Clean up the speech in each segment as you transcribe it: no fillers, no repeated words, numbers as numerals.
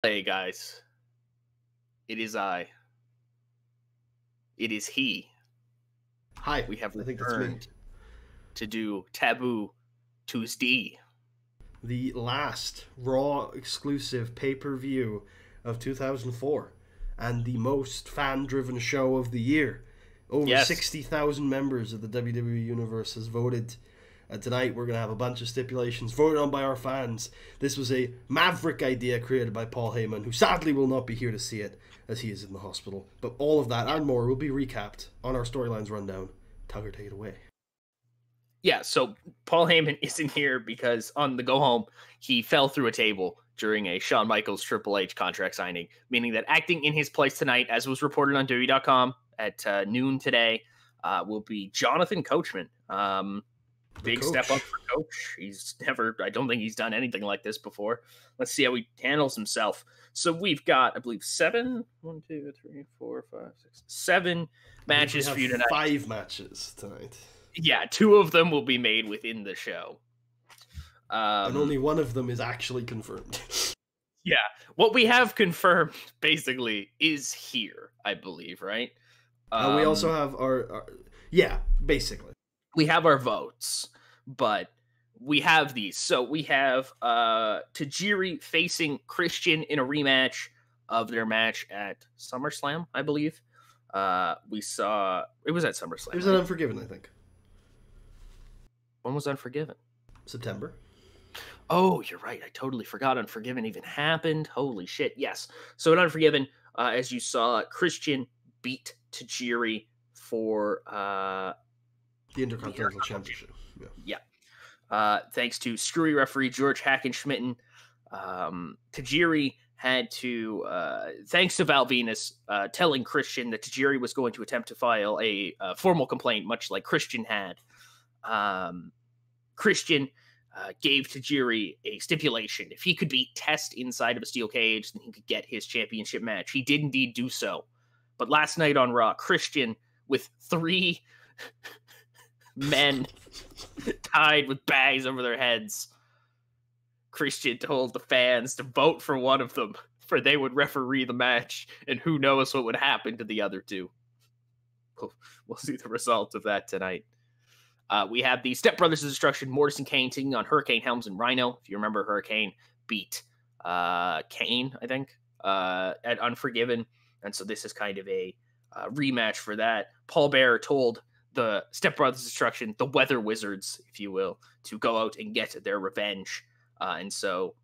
Hey guys, it is I. It is he. Hi, We have I think that's me. returned to do Taboo Tuesday. The last Raw exclusive pay per view of 2004 and the most fan driven show of the year. Over Yes. 60,000 members of the WWE Universe has voted. Tonight we're going to have a bunch of stipulations voted on by our fans. This was a maverick idea created by Paul Heyman, who sadly will not be here to see it as he is in the hospital. But all of that and more will be recapped on our Storylines Rundown. Tugger, take it away. Yeah, so Paul Heyman isn't here because on the go home, he fell through a table during a Shawn Michaels Triple H contract signing, meaning that acting in his place tonight, as was reported on WWE.com at noon today, will be Jonathan Coachman. Big Coach. step up for Coach. I don't think he's done anything like this before. Let's see how he handles himself. So we've got, I believe, 7 matches for you tonight. 5 matches tonight. Yeah, 2 of them will be made within the show. And only one of them is actually confirmed. Yeah, what we have confirmed, basically, is here, I believe, right? We also have our... Yeah, basically. We have our votes, but we have these. So we have Tajiri facing Christian in a rematch of their match at SummerSlam, I believe. We saw... It was at SummerSlam. It was at Unforgiven, I think. When was Unforgiven? September. Oh, you're right. I totally forgot Unforgiven even happened. Holy shit. Yes. So in Unforgiven, as you saw, Christian beat Tajiri for the Intercontinental Championship. Yeah. Thanks to screwy referee George Hackenschmitten. Tajiri had to, thanks to Val Venus telling Christian that Tajiri was going to attempt to file a formal complaint, much like Christian had. Christian gave Tajiri a stipulation. If he could beat Test inside of a steel cage, then he could get his championship match. He did indeed do so. But last night on Raw, Christian, with 3 men tied with bags over their heads, Christian told the fans to vote for one of them, for they would referee the match, and who knows what would happen to the other 2. We'll see the result of that tonight. We have the Step Brothers of Destruction, Morrison Kane taking on Hurricane Helms and Rhino. If you remember, Hurricane beat Kane, I think, at Unforgiven. And so this is kind of a rematch for that. Paul Bearer told the Step Brothers of Destruction, the Weather Wizards, if you will, to go out and get their revenge. And so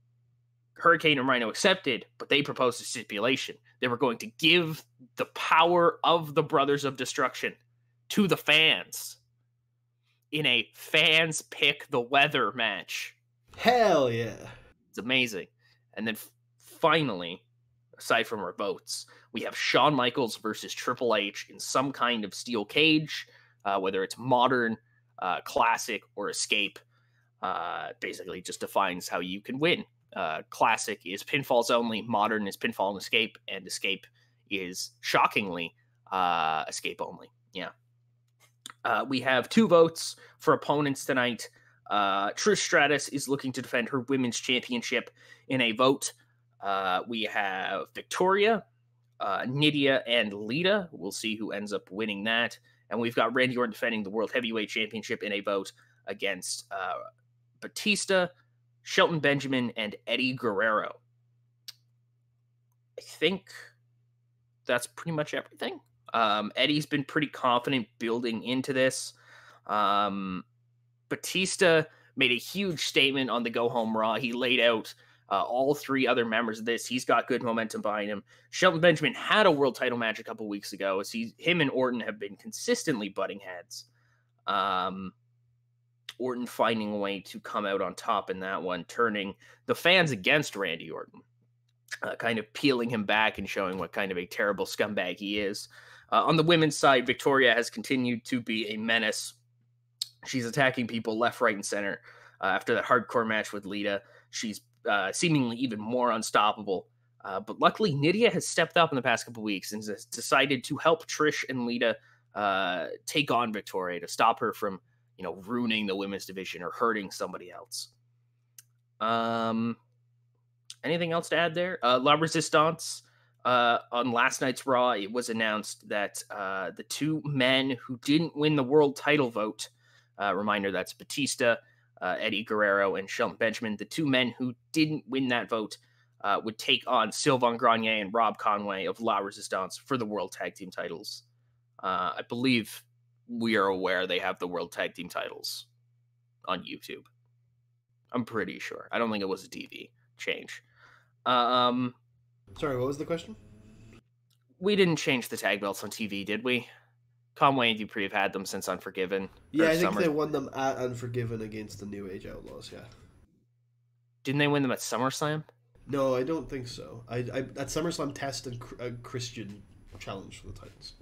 Hurricane and Rhino accepted, but they proposed a stipulation. They were going to give the power of the Brothers of Destruction to the fans in a fans pick the weather match. Hell yeah. It's amazing. And then finally, aside from our votes, we have Shawn Michaels versus Triple H in some kind of steel cage, whether it's modern, classic, or escape. Basically just defines how you can win. Classic is pinfalls only, modern is pinfall and escape is shockingly escape only. Yeah. We have 2 votes for opponents tonight. Trish Stratus is looking to defend her women's championship in a vote. We have Victoria, Nydia, and Lita. We'll see who ends up winning that. And we've got Randy Orton defending the World Heavyweight Championship in a vote against Batista, Shelton Benjamin, and Eddie Guerrero. I think that's pretty much everything. Eddie's been pretty confident building into this. Batista made a huge statement on the Go Home Raw. He laid out all 3 other members of this. He's got good momentum behind him. Shelton Benjamin had a world title match a couple weeks ago. Him and Orton have been consistently butting heads. Orton finding a way to come out on top in that one, turning the fans against Randy Orton. Kind of peeling him back and showing what kind of a terrible scumbag he is. On the women's side, Victoria has continued to be a menace. She's attacking people left, right, and center. After that hardcore match with Lita, she's seemingly even more unstoppable. But luckily, Nydia has stepped up in the past couple weeks and has decided to help Trish and Lita take on Victoria to stop her from, ruining the women's division or hurting somebody else. And Anything else to add there? La Resistance. On last night's Raw, it was announced that the two men who didn't win the world title vote, reminder that's Batista, Eddie Guerrero, and Shelton Benjamin, the two men who didn't win that vote would take on Sylvain Grenier and Rob Conway of La Resistance for the world tag team titles. I believe we are aware they have the world tag team titles on YouTube. I'm pretty sure. I don't think it was a TV change. Sorry, what was the question? We didn't change the tag belts on TV, did we? Conway and Dupree have had them since Unforgiven. Yeah, I think they won them at Unforgiven against the New Age Outlaws, yeah. Didn't they win them at SummerSlam? No, I don't think so. At SummerSlam, Test and Christian challenged for the titles.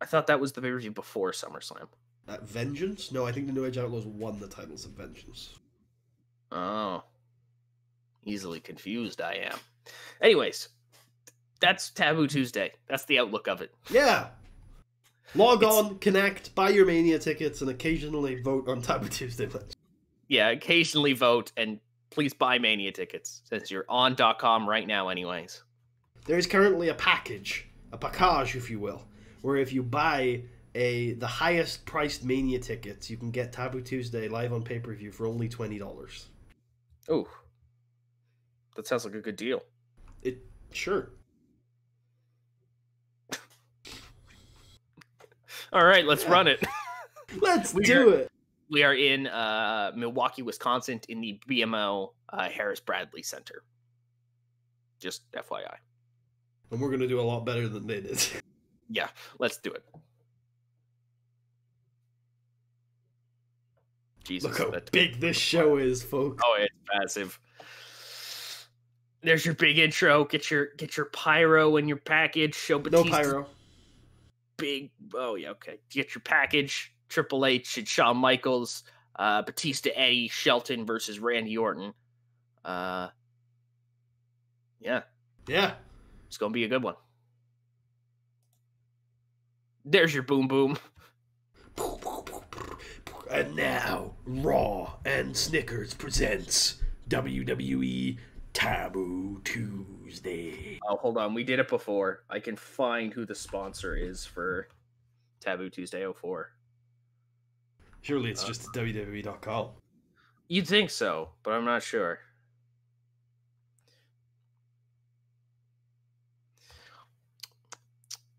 I thought that was the pay-per-view before SummerSlam. At Vengeance? No, I think the New Age Outlaws won the titles at Vengeance. Oh. Easily confused I am. Anyways, that's Taboo Tuesday. That's the outlook of it. Yeah. Log on, connect, buy your Mania tickets, and occasionally vote on Taboo Tuesday. Yeah, occasionally vote, and please buy Mania tickets, since you're on .com right now anyways. There is currently a package, if you will, where if you buy the highest priced Mania tickets, you can get Taboo Tuesday live on pay-per-view for only $20. Oh. That sounds like a good deal. Sure. All right, let's run it. Let's do it. We are in Milwaukee, Wisconsin, in the BMO Harris Bradley Center. Just FYI. And we're going to do a lot better than they did. Yeah, let's do it. Jesus. Look how big this show is, folks. Oh, it's massive. There's your big intro. Get your pyro in your package. Show Batista. No pyro. Big. Oh yeah, okay. Get your package. Triple H and Shawn Michaels. Batista, Eddie, Shelton versus Randy Orton. Yeah. It's gonna be a good one. There's your boom boom. And now, Raw and Snickers presents WWE Taboo Tuesday. Oh, hold on. We did it before. I can find who the sponsor is for Taboo Tuesday 04. Surely it's just WWE.com. You'd think so, but I'm not sure.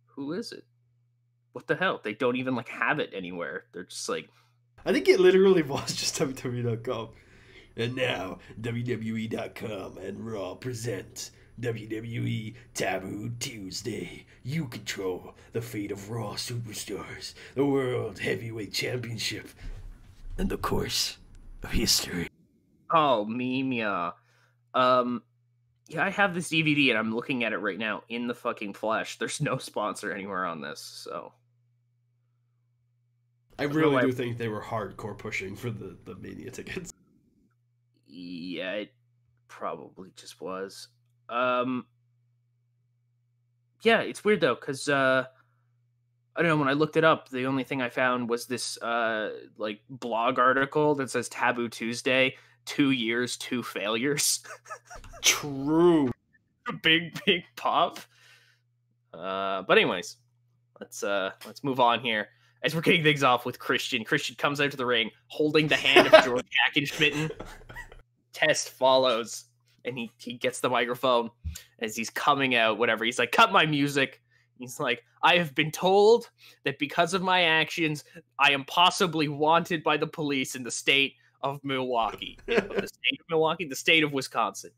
Who is it? What the hell? They don't even have it anywhere. They're just like... I think it literally was just WWE.com. And now, WWE.com and Raw present WWE Taboo Tuesday. You control the fate of Raw Superstars, the World Heavyweight Championship, and the course of history. Oh, meme, yeah. Yeah, I have this DVD and I'm looking at it right now in the fucking flesh. There's no sponsor anywhere on this, so... I really do think they were hardcore pushing for the Mania tickets. Yeah, it probably just was. Yeah, it's weird though, because I don't know, when I looked it up, the only thing I found was this blog article that says Taboo Tuesday, 2 years, 2 failures. True. Big pop. But anyways, let's move on here. As we're getting things off with Christian. Christian comes out to the ring holding the hand of George Hackenschmitten. Test follows, and he gets the microphone as he's coming out, whatever. He's like, cut my music. He's like, I have been told that because of my actions, I am possibly wanted by the police in the state of Milwaukee. The state of Milwaukee, the state of Wisconsin.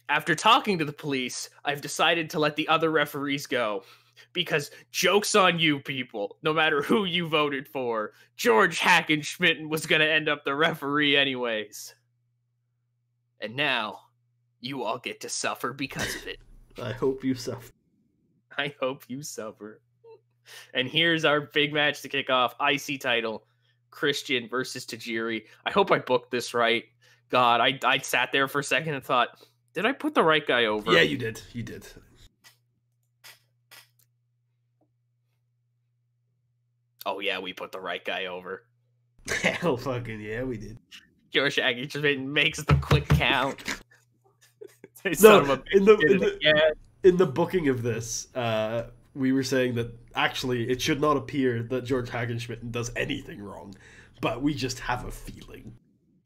After talking to the police, I've decided to let the other referees go. Because joke's on you people, no matter who you voted for, George Hackenschmitten was going to end up the referee anyways. And now, you all get to suffer because of it. I hope you suffer. I hope you suffer. And here's our big match to kick off. IC title, Christian versus Tajiri. I hope I booked this right. God, I sat there for a second and thought, did I put the right guy over? Yeah, you did. You did. Oh, yeah, we put the right guy over. Hell fucking yeah, we did. Joe Shaggy just makes the quick count. No, in the booking of this, we were saying that actually it should not appear that George Hagenschmidt does anything wrong, but we just have a feeling.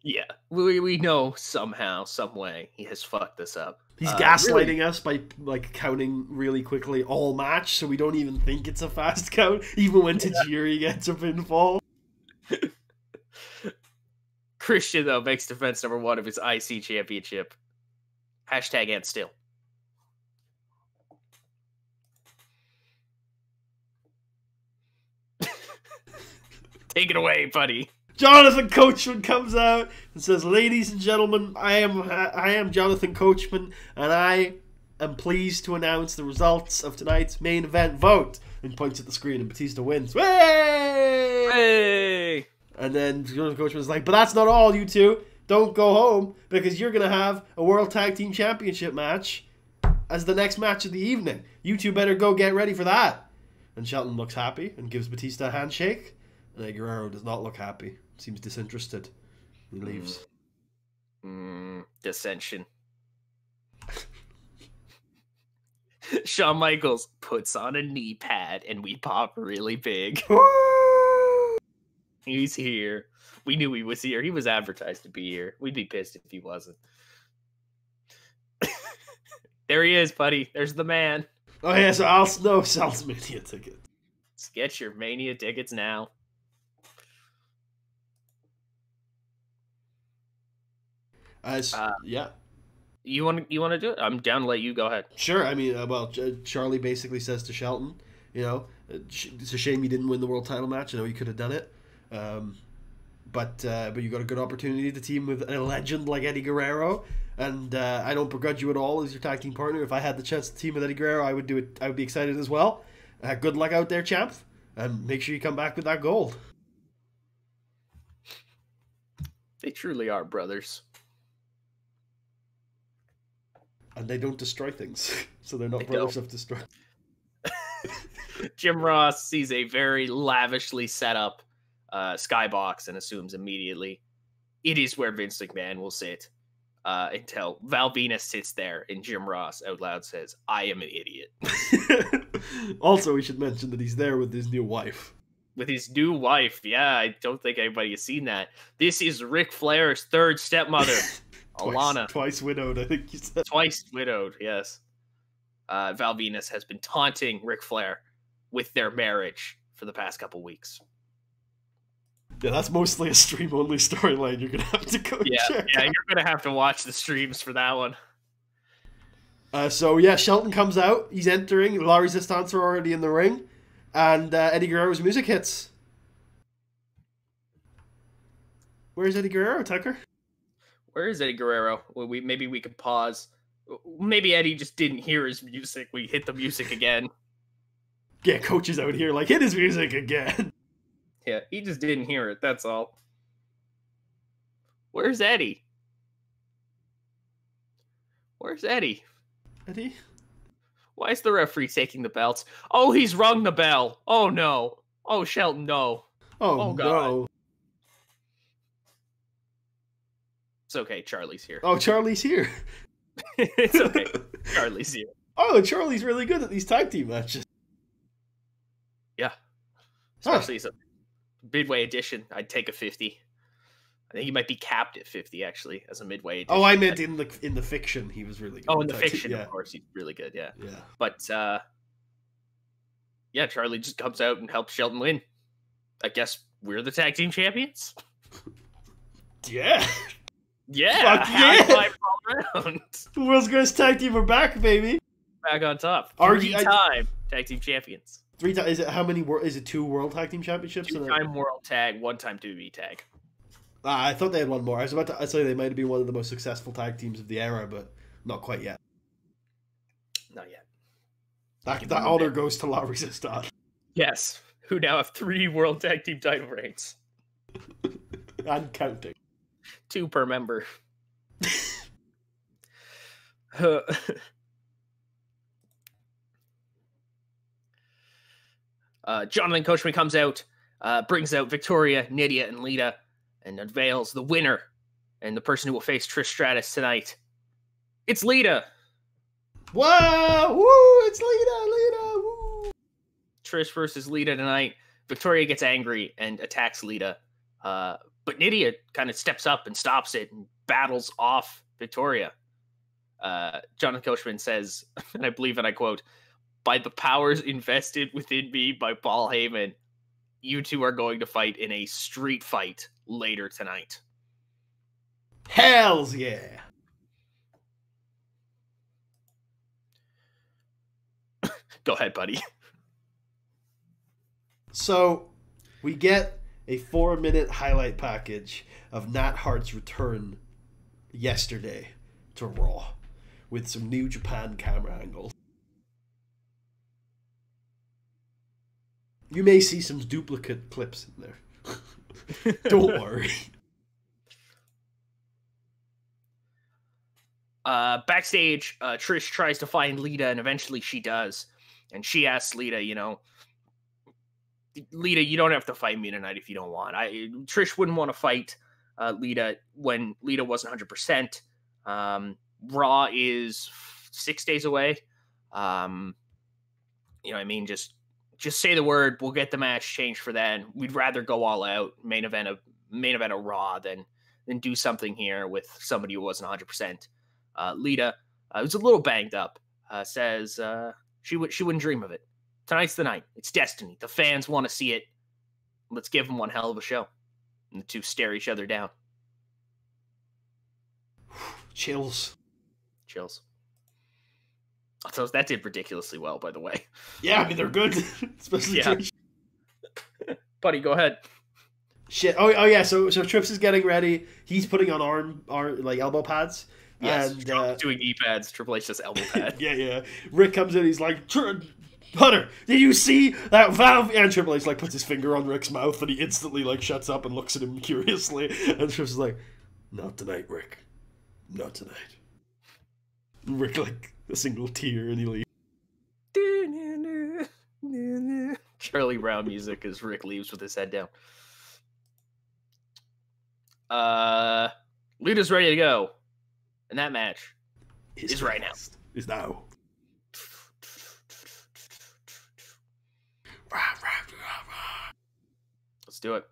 Yeah, we know somehow, some way he has fucked this up. He's gaslighting us by like counting really quickly all match, so we don't even think it's a fast count, even when Tajiri gets a pinfall. Christian, though, makes defense number 1 of his IC championship. Hashtag and still. Take it away, buddy. Jonathan Coachman comes out and says, "Ladies and gentlemen, I am Jonathan Coachman, and I am pleased to announce the results of tonight's main event vote." And points at the screen, and Batista wins. Way! Hey! And then Jonathan Coachman's like, "But that's not all, you two. Don't go home, because you're going to have a World Tag Team Championship match as the next match of the evening. You two better go get ready for that." And Shelton looks happy and gives Batista a handshake. And Eddie Guerrero does not look happy. Seems disinterested. He leaves. Dissension. Shawn Michaels puts on a knee pad and we pop really big. He's here. We knew he was here. He was advertised to be here. We'd be pissed if he wasn't. There he is, buddy. There's the man. Oh, yeah, so Al Snow sells Mania tickets. Let's get your Mania tickets now. Yeah. You want to do it? I'm down to let you go ahead. Sure. I mean, Charlie basically says to Shelton, it's a shame you didn't win the world title match. I know you could have done it. But you got a good opportunity to team with a legend like Eddie Guerrero, and I don't begrudge you at all as your tag team partner. If I had the chance to team with Eddie Guerrero, I would do it. I would be excited as well. Good luck out there, champ, and make sure you come back with that gold. They truly are brothers. And they don't destroy things, so they're not brothers of destroy. Jim Ross sees a very lavishly set up skybox and assumes immediately it is where Vince McMahon will sit until Val Venis sits there and Jim Ross out loud says, "I am an idiot." Also, we should mention that he's there with his new wife. With his new wife, yeah, I don't think anybody has seen that. This is Ric Flair's third stepmother. Alana. Twice widowed, I think you said. Twice widowed, yes. Val Venis has been taunting Ric Flair with their marriage for the past couple weeks. Yeah, that's mostly a stream-only storyline you're going to have to go check. Yeah, you're going to have to watch the streams for that one. Shelton comes out. He's entering. La Resistance are already in the ring. And Eddie Guerrero's music hits. Where's Eddie Guerrero, Tucker? Where is Eddie Guerrero? Well, maybe we could pause. Maybe Eddie just didn't hear his music. We hit the music again. Yeah, Coach is out here like, hit his music again. Yeah, he just didn't hear it. That's all. Where's Eddie? Where's Eddie? Eddie? Why is the referee taking the belts? Oh, he's rung the bell. Oh, no. Oh, Shelton, no. Oh God. No. It's okay. Charlie's here. Oh, Charlie's here. It's okay. Charlie's here. Oh, Charlie's really good at these tag team matches. Yeah. Especially as a midway edition, I'd take a 50. I think he might be capped at 50, actually, as a midway edition. Oh, I meant in the fiction, he was really good. Oh, in the fiction, of course, he's really good, yeah. Yeah. But, Charlie just comes out and helps Shelton win. I guess we're the tag team champions? Yeah. Yeah. Fuck yeah. Five all around. The world's greatest tag team are back, baby. Back on top. Three-time tag team champions. 3 times. Is it how many? Is it 2 world tag team championships? 2-time world tag, 1-time WWE tag. I thought they had one more. I was about to say they might have been one of the most successful tag teams of the era, but not quite yet. Not yet. That honor goes to La Resistance. Yes, who now have 3 world tag team title reigns. And counting. 2 per member. Jonathan Coachman comes out, brings out Victoria, Nydia, and Lita, and unveils the winner And the person who will face Trish Stratus tonight, it's Lita. Whoa! Woo! It's Lita! Woo! Trish versus Lita tonight. Victoria gets angry and attacks Lita. But Nydia kind of steps up and stops it and battles off Victoria. Jonathan Coachman says, and I believe, and I quote, "By the powers invested within me by Paul Heyman, you two are going to fight in a street fight later tonight." Hells yeah! Go ahead, buddy. So, we get a 4-minute highlight package of Nat Hart's return yesterday to Raw with some New Japan camera angles. You may see some duplicate clips in there. Don't worry. Backstage, Trish tries to find Lita, and eventually she does. And she asks Lita, Lita, you don't have to fight me tonight if you don't want. Trish wouldn't want to fight Lita when Lita wasn't 100%. Raw is 6 days away. Just say the word. We'll get the match changed for then. We'd rather go all out, main event of Raw than do something here with somebody who wasn't 100%. Lita, who's a little banged up, says she wouldn't dream of it. Tonight's the night. It's destiny. The fans want to see it. Let's give them one hell of a show. And the two stare each other down. Chills. So that did ridiculously well, by the way. Yeah, I mean, they're good. Especially Trish. Buddy, go ahead. Shit. Oh yeah, so Trips is getting ready. He's putting on arm like elbow pads. Yes, and doing knee pads. Triple H does elbow pad. yeah. Rick comes in, he's like, Hunter, did you see that valve? And Triple H like puts his finger on Rick's mouth, and he instantly like shuts up and looks at him curiously. And Trips is like, "Not tonight, Rick. Not tonight." And Rick like a single tear, and he leaves. Charlie Brown music as Rick leaves with his head down. Lita's ready to go, and that match is right now. Is now. Let's do it.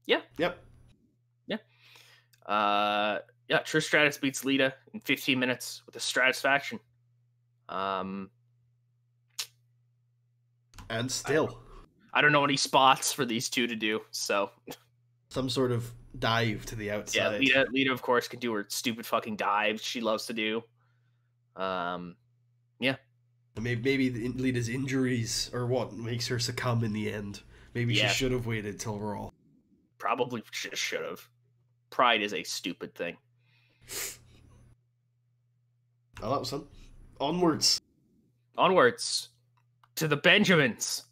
Yeah. Yep. Yeah. Trish Stratus beats Lita in 15 minutes with a Stratusfaction. And still, I don't know any spots for these two to do, so some sort of dive to the outside. Yeah, Lita of course can do her stupid fucking dives she loves to do. Yeah. Maybe Lita's injuries or what makes her succumb in the end. Maybe she should have waited till Raw. Probably should have. Pride is a stupid thing. Oh, that was fun. Onwards to the Benjamins.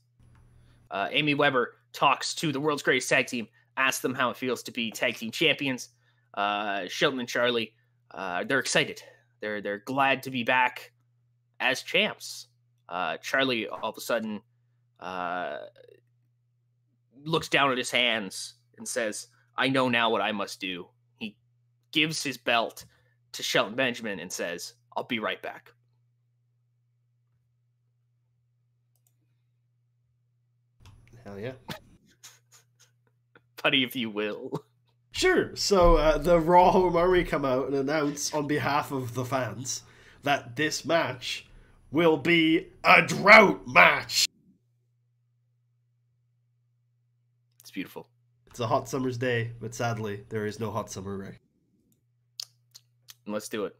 Amy Weber talks to the world's greatest tag team, asks them how it feels to be tag team champions. Shelton and Charlie, they're excited. They're glad to be back as champs. Charlie all of a sudden looks down at his hands and says, "I know now what I must do." He gives his belt to Shelton Benjamin and says, "I'll be right back." Hell yeah. Buddy, if you will. Sure. So the Raw Home Army come out and announce on behalf of the fans that this match will be a drought match. It's beautiful. It's a hot summer's day, but sadly, there is no hot summer Ray. Let's do it.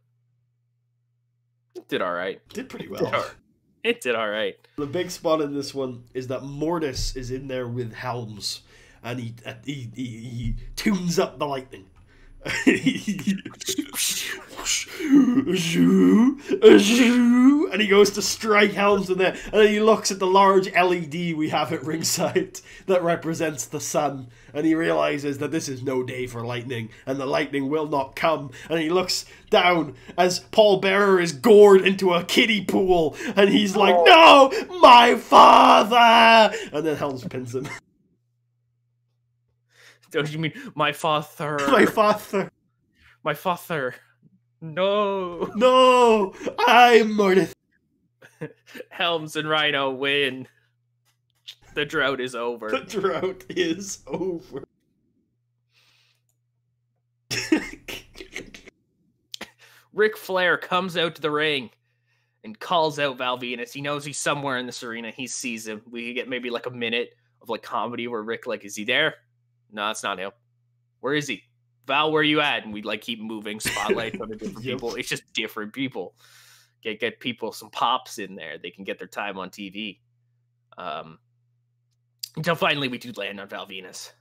It did all right. Did pretty well. It did all right. The big spot in this one is that Mortis is in there with Helms, and he tunes up the lightning. And he goes to strike Helms in there, and then he looks at the large LED we have at ringside that represents the sun, and he realizes that this is no day for lightning, and the lightning will not come, and he looks down as Paul Bearer is gored into a kiddie pool, and he's like, "No, my father!" And then Helms pins him. Don't you mean my father? My father. My father. No. No, I'm Mortis. Helms and Rhino win. The drought is over. The drought is over. Ric Flair comes out to the ring and calls out Val Venis. He knows he's somewhere in this arena. He sees him. We get maybe like a minute of like comedy where Rick like, is he there? No, it's not him. Where is he? Val, where you at? And we like keep moving spotlights on the different people. It's just different people. Get people some pops in there. They can get their time on TV. Until finally we do land on Val Venis.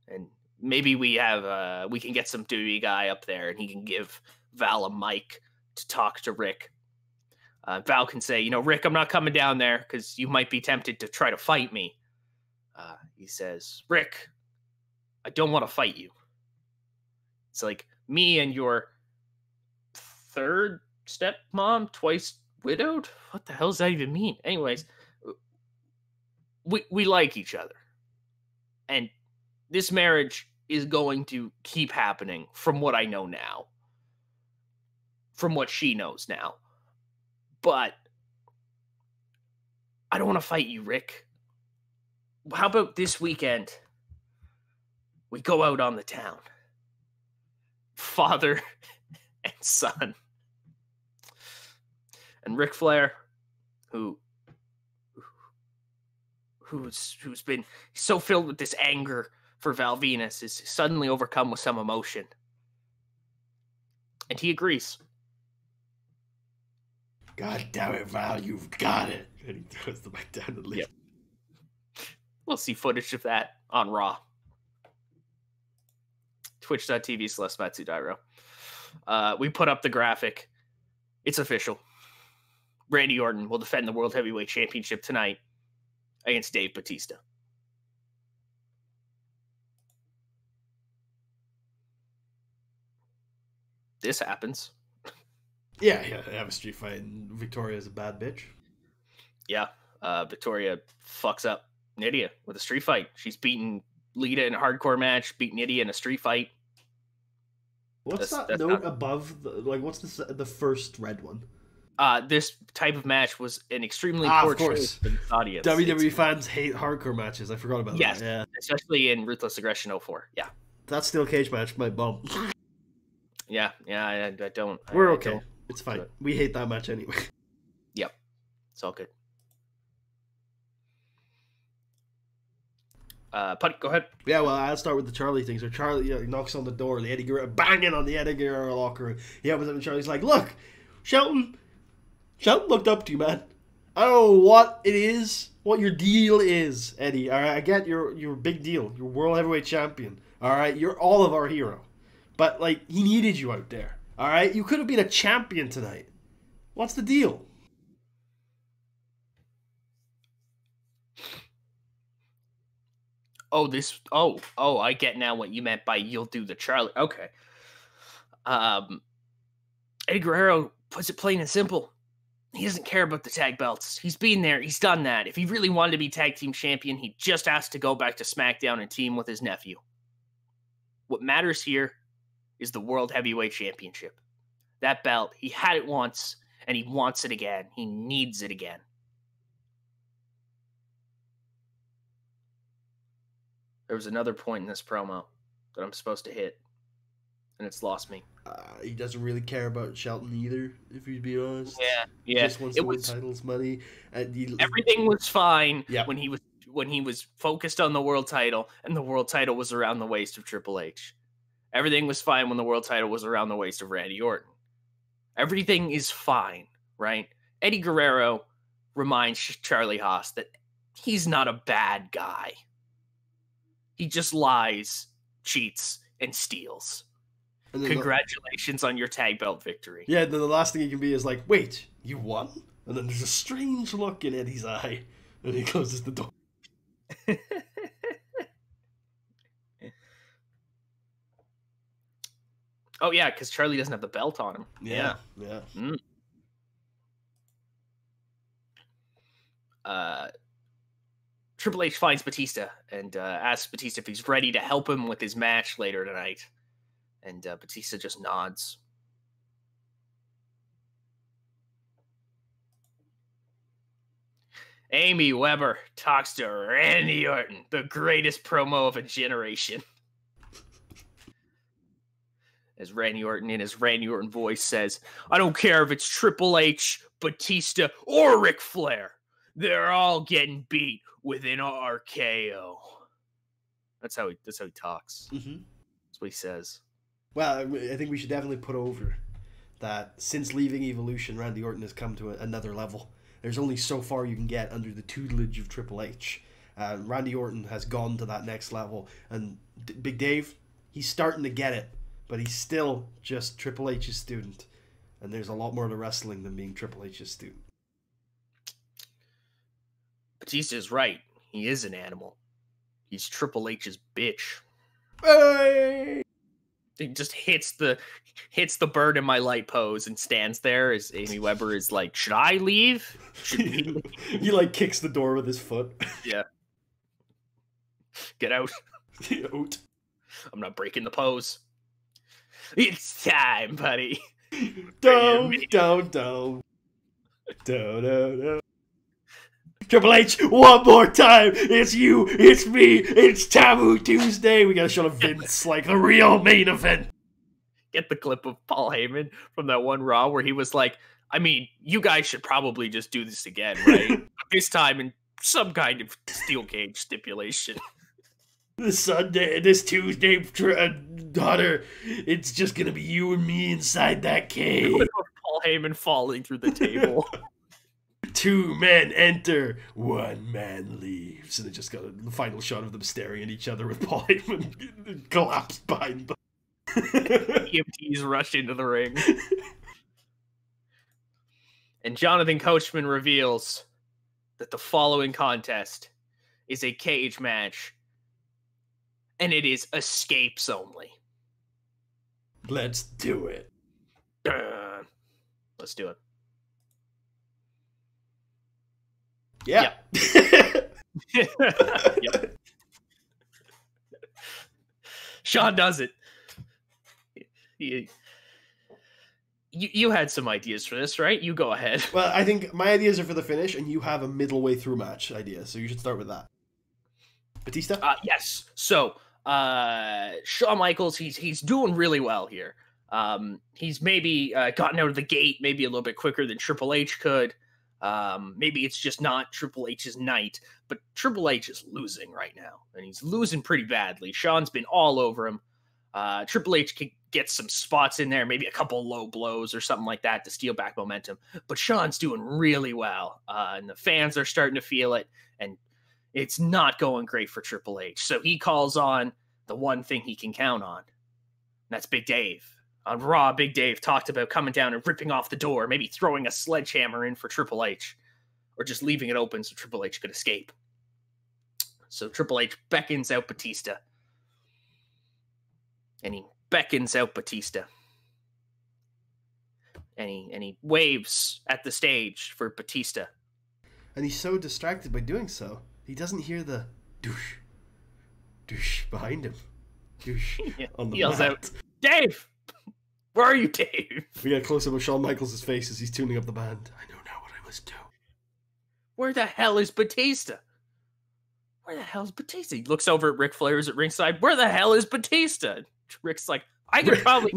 And maybe we have we can get some WWE guy up there and he can give Val a mic to talk to Rick. Val can say, Rick, I'm not coming down there because you might be tempted to try to fight me. He says, Rick, I don't want to fight you. It's like me and your third stepmom, twice widowed? What the hell does that even mean? Anyways, we like each other. And this marriage is going to keep happening from what I know now. From what she knows now. But I don't want to fight you, Rick. How about this weekend? We go out on the town. Father and son. And Ric Flair, who's been so filled with this anger for Val Venis, is suddenly overcome with some emotion. And he agrees. God damn it, Val, you've got it. And he throws the mic down to leave. Yep. We'll see footage of that on Raw. Twitch.tv/Matsudairo. We put up the graphic. It's official. Randy Orton will defend the World Heavyweight Championship tonight against Dave Bautista. This happens. Yeah, they have a street fight, and Victoria's a bad bitch. Yeah, Victoria fucks up Nydia with a street fight. She's beaten Lita in a hardcore match, beat Nydia in a street fight. What's that note above? What's the first red one? This type of match was an extremely poor choice for the audience. WWE fans hate hardcore matches. I forgot about that. Yeah, especially in Ruthless Aggression 04. Yeah, that steel cage match might bump. Yeah, I don't. We're okay. It's fine. We hate that match anyway. Yep, it's all good. Putty, go ahead. Yeah, well, I'll start with the Charlie thing. So Charlie knocks on the door, the Eddie Guerrero banging on the Eddie Guerrero locker room. He opens up and Charlie's like, "Look, Shelton looked up to you, man. I don't know what it is, what your deal is, Eddie. All right, I get your big deal. You're World Heavyweight Champion. All right, you're all of our hero. But he needed you out there. All right, you could have been a champion tonight. What's the deal?" I get now what you meant by you'll do the Charlie. Okay. Eddie Guerrero puts it plain and simple. He doesn't care about the tag belts. He's been there. He's done that. If he really wanted to be tag team champion, he just has to go back to SmackDown and team with his nephew. What matters here is the World Heavyweight Championship. That belt, he had it once, and he wants it again. He needs it again. There was another point in this promo that I'm supposed to hit, and it's lost me. He doesn't really care about Shelton either, if you'd be honest. Yeah. He just wants to win titles, money. Everything was fine when he was focused on the world title, and the world title was around the waist of Triple H. Everything was fine when the world title was around the waist of Randy Orton. Everything is fine, right? Eddie Guerrero reminds Charlie Haas that he's not a bad guy. He just lies, cheats, and steals. And congratulations on your tag belt victory. Yeah, then the last thing he can be is like, wait, you won? And then there's a strange look in Eddie's eye, and he closes the door. Oh, yeah, because Charlie doesn't have the belt on him. Yeah. Triple H finds Batista and asks Batista if he's ready to help him with his match later tonight. And Batista just nods. Amy Weber talks to Randy Orton, the greatest promo of a generation. As Randy Orton, in his Randy Orton voice, says, I don't care if it's Triple H, Batista, or Ric Flair. They're all getting beat with an RKO. That's how he talks. Mm-hmm. That's what he says. Well, I think we should definitely put over that since leaving Evolution, Randy Orton has come to another level. There's only so far you can get under the tutelage of Triple H. Randy Orton has gone to that next level. And Big Dave, he's starting to get it. But he's still just Triple H's student. And there's a lot more to wrestling than being Triple H's student. Batista's right. He is an animal. He's Triple H's bitch. Hey! He just hits the bird in my light pose and stands there as Amy Weber is like, should I leave? He like kicks the door with his foot. Yeah. Get out. Out. I'm not breaking the pose. It's time, buddy. Down. Triple H, one more time. It's you, it's me, it's Taboo Tuesday. We got a shot of Vince, like the real main event. Get the clip of Paul Heyman from that one Raw where he was like, I mean, you guys should probably just do this again, right? This time in some kind of steel cage stipulation. This Tuesday, daughter, it's just gonna be you and me inside that cage. Paul Heyman falling through the table. 2 men enter, 1 man leaves. And it just got the final shot of them staring at each other with Paul Heyman collapsed behind them. EMTs rush into the ring. And Jonathan Coachman reveals that the following contest is a cage match. And it is escapes only. Let's do it. Let's do it. Yeah. Yep. Sean does it. You had some ideas for this, right? You go ahead. Well, I think my ideas are for the finish, and you have a middle way through match idea, so you should start with that. Batista? Yes. So, Shawn Michaels, he's doing really well here. He's maybe gotten out of the gate maybe a little bit quicker than Triple H could. Maybe it's just not Triple H's night, but Triple H is losing right now, and he's losing pretty badly. Shawn's been all over him. Triple H can get some spots in there, maybe a couple low blows or something like that to steal back momentum, but Shawn's doing really well, and the fans are starting to feel it, and it's not going great for Triple H. So he calls on the one thing he can count on, and that's Big Dave. On Raw, Big Dave talked about coming down and ripping off the door, maybe throwing a sledgehammer in for Triple H, or just leaving it open so Triple H could escape. So Triple H beckons out Batista. And he beckons out Batista. And he waves at the stage for Batista. And he's so distracted by doing so, he doesn't hear the douche, douche behind him. Douche on the yells mat. out, Dave! Where are you, Dave? We get a close-up of Shawn Michaels' face as he's tuning up the band. I know now what I must do. Where the hell is Batista? Where the hell is Batista? He looks over at Ric Flair's at ringside. Where the hell is Batista? Rick's like, I could probably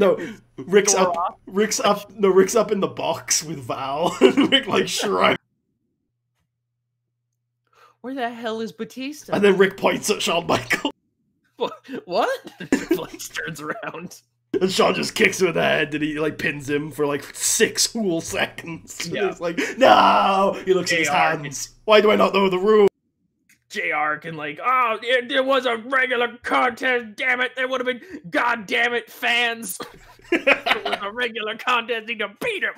Rick's up in the box with Val. Rick like shrugs. Where the hell is Batista? And then Rick points at Shawn Michaels. What? Triple H turns around. And Shawn just kicks him in the head and he like pins him for like 6 whole seconds. Yeah. And he's like, no! He looks at his hands. Why do I not know the rule? JR can like, oh, there was a regular contest, damn it. There would have been, god damn it, fans. It was a regular contest, need to beat him.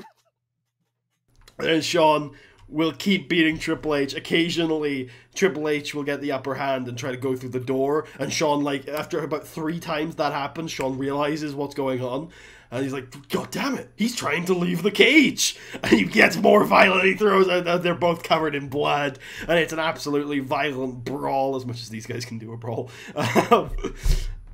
And Shawn will keep beating Triple H. Occasionally, Triple H will get the upper hand and try to go through the door. And Shawn, like, after about 3 times that happens, Shawn realizes what's going on. And he's like, God damn it, he's trying to leave the cage. And he gets more violent. He throws, and they're both covered in blood. And it's an absolutely violent brawl, as much as these guys can do a brawl.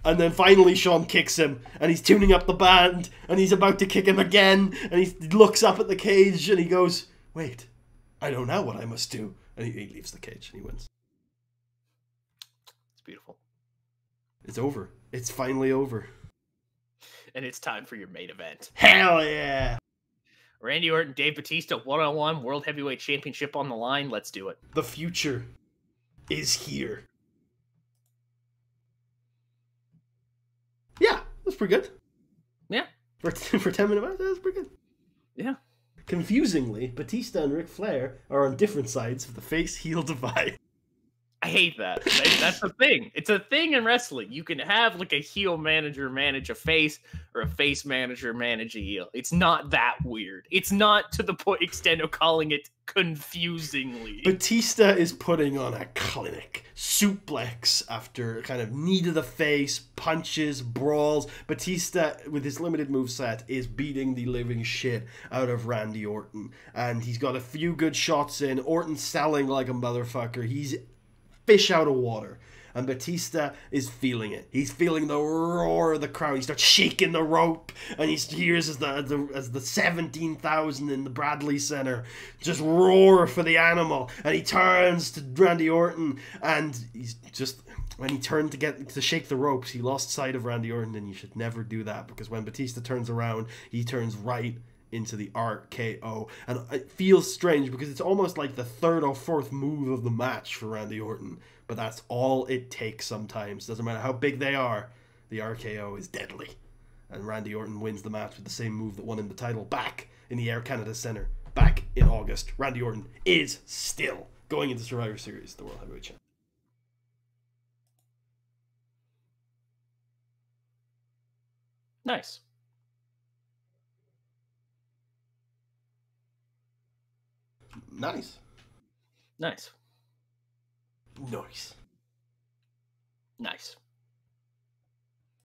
And then finally Shawn kicks him, and he's tuning up the band, and he's about to kick him again, and he looks up at the cage, and he goes, wait, I don't know what I must do. And he leaves the cage, and he wins. It's beautiful. It's over. It's finally over. And it's time for your main event. Hell yeah! Randy Orton, Dave Batista, 1-on-1, World Heavyweight Championship on the line. Let's do it. The future is here. Yeah, that's pretty good. Yeah. For 10 minutes, that's pretty good. Yeah. Confusingly, Batista and Ric Flair are on different sides of the face-heel divide. I hate that. That's the thing. It's a thing in wrestling. You can have like a heel manager manage a face, or a face manager manage a heel. It's not that weird. It's not to the extent of calling it confusingly. Batista is putting on a clinic. Suplex after kind of knee to the face, punches, brawls. Batista, with his limited moveset, is beating the living shit out of Randy Orton. And he's got a few good shots in. Orton's selling like a motherfucker. He's fish out of water, and Batista is feeling it. He's feeling the roar of the crowd. He starts shaking the rope, and he hears as the 17,000 in the Bradley Center just roar for the animal. And he turns to Randy Orton, and he's just, when he turned to shake the ropes, he lost sight of Randy Orton. And you should never do that, because when Batista turns around, he turns right into the RKO. And it feels strange because it's almost like the third or fourth move of the match for Randy Orton. But that's all it takes sometimes. Doesn't matter how big they are, the RKO is deadly. And Randy Orton wins the match with the same move that won him the title back in the Air Canada Centre back in August. Randy Orton is still going into Survivor Series, the World Heavyweight Champion. Nice. Nice. Nice. Nice. Nice.